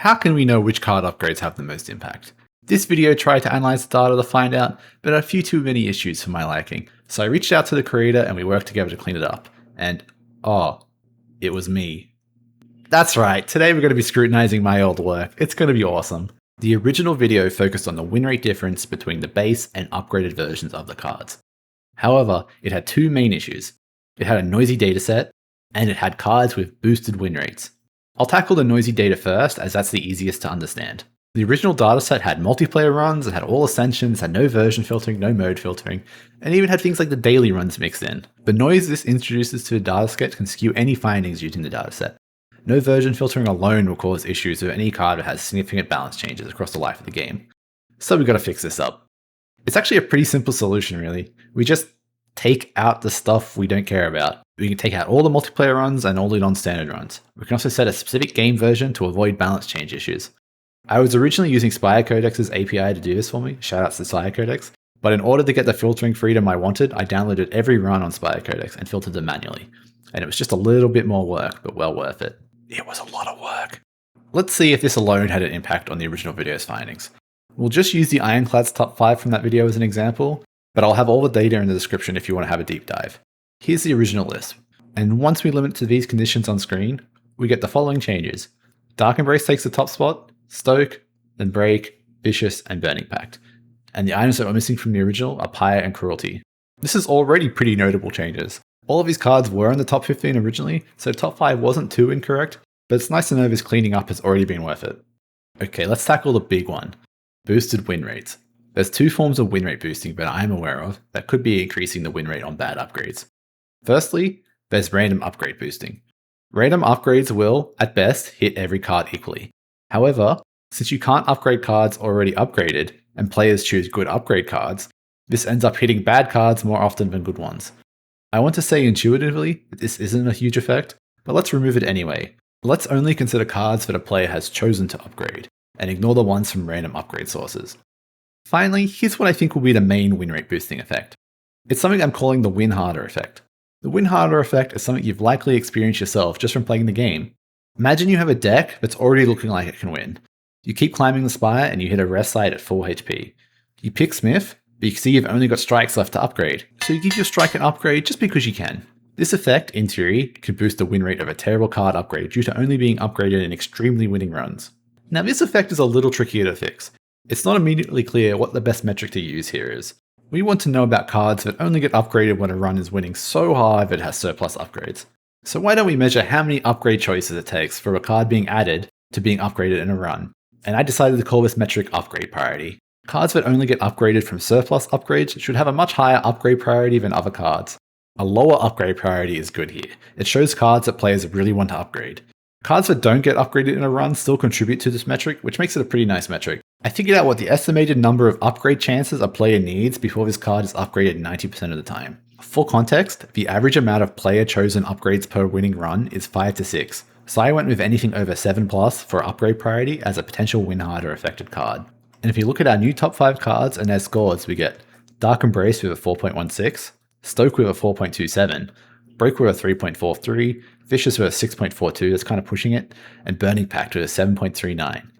how can we know which card upgrades have the most impact? This video tried to analyze the data to find out, but had a few too many issues for my liking. So I reached out to the creator and we worked together to clean it up. And, oh, it was me. That's right, today we're going to be scrutinizing my old work. It's going to be awesome. The original video focused on the win rate difference between the base and upgraded versions of the cards. However, it had two main issues. It had a noisy dataset, and it had cards with boosted win rates. I'll tackle the noisy data first, as that's the easiest to understand. The original dataset had multiplayer runs, it had All Ascensions, had no version filtering, no mode filtering, and even had things like the daily runs mixed in. The noise this introduces to the dataset can skew any findings using the dataset. No version filtering alone will cause issues with any card that has significant balance changes across the life of the game. So we've got to fix this up. It's actually a pretty simple solution, really. We just take out the stuff we don't care about. We can take out all the multiplayer runs and all the non-standard runs. We can also set a specific game version to avoid balance change issues. I was originally using Spire Codex's API to do this for me, shoutouts to Spire Codex, but in order to get the filtering freedom I wanted, I downloaded every run on Spire Codex and filtered them manually. And it was just a little bit more work, but well worth it. It was a lot of work. Let's see if this alone had an impact on the original video's findings. We'll just use the Ironclad's top 5 from that video as an example, but I'll have all the data in the description if you want to have a deep dive. Here's the original list, and once we limit to these conditions on screen, we get the following changes. Dark Embrace takes the top spot, Stoke, then Break, Vicious, and Burning Pact. And the items that were missing from the original are Pyre and Cruelty. This is already pretty notable changes. All of these cards were in the top 15 originally, so top 5 wasn't too incorrect, but it's nice to know this cleaning up has already been worth it. Okay, let's tackle the big one. Boosted win rates. There's two forms of win rate boosting that I'm aware of that could be increasing the win rate on bad upgrades. Firstly, there's random upgrade boosting. Random upgrades will, at best, hit every card equally. However, since you can't upgrade cards already upgraded, and players choose good upgrade cards, this ends up hitting bad cards more often than good ones. I want to say intuitively that this isn't a huge effect, but let's remove it anyway. Let's only consider cards that a player has chosen to upgrade, and ignore the ones from random upgrade sources. Finally, here's what I think will be the main win rate boosting effect. It's something I'm calling the win harder effect. The win harder effect is something you've likely experienced yourself just from playing the game. Imagine you have a deck that's already looking like it can win. You keep climbing the spire and you hit a rest site at full HP. You pick Smith, but you see you've only got strikes left to upgrade, so you give your strike an upgrade just because you can. This effect, in theory, could boost the win rate of a terrible card upgrade due to only being upgraded in extremely winning runs. Now this effect is a little trickier to fix. It's not immediately clear what the best metric to use here is. We want to know about cards that only get upgraded when a run is winning so hard that it has surplus upgrades. So why don't we measure how many upgrade choices it takes for a card being added to being upgraded in a run? And I decided to call this metric upgrade priority. Cards that only get upgraded from surplus upgrades should have a much higher upgrade priority than other cards. A lower upgrade priority is good here. It shows cards that players really want to upgrade. Cards that don't get upgraded in a run still contribute to this metric, which makes it a pretty nice metric. I figured out what the estimated number of upgrade chances a player needs before this card is upgraded 90% of the time. For context, the average amount of player-chosen upgrades per winning run is 5 to 6, so I went with anything over 7+ for upgrade priority as a potential win harder affected card. And if you look at our new top 5 cards and their scores, we get Dark Embrace with a 4.16, Stoke with a 4.27, Break with a 3.43, Vicious with a 6.42, that's kind of pushing it, and Burning Pact with a 7.39.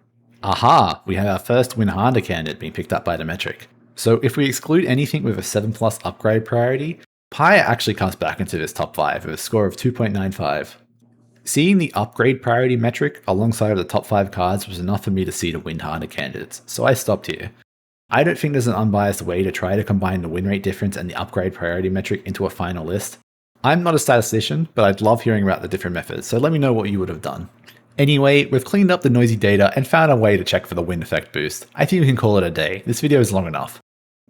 Aha! We have our first win harder candidate being picked up by the metric. So if we exclude anything with a 7+ upgrade priority, Pyre actually comes back into this top 5 with a score of 2.95. Seeing the upgrade priority metric alongside the top 5 cards was enough for me to see the win harder candidates, so I stopped here. I don't think there's an unbiased way to try to combine the win rate difference and the upgrade priority metric into a final list. I'm not a statistician, but I'd love hearing about the different methods, so let me know what you would have done. Anyway, we've cleaned up the noisy data and found a way to check for the win effect boost. I think we can call it a day. This video is long enough.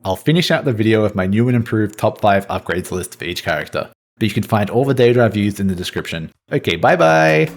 I'll finish out the video with my new and improved top 5 upgrades list for each character, but you can find all the data I've used in the description. Okay, bye bye!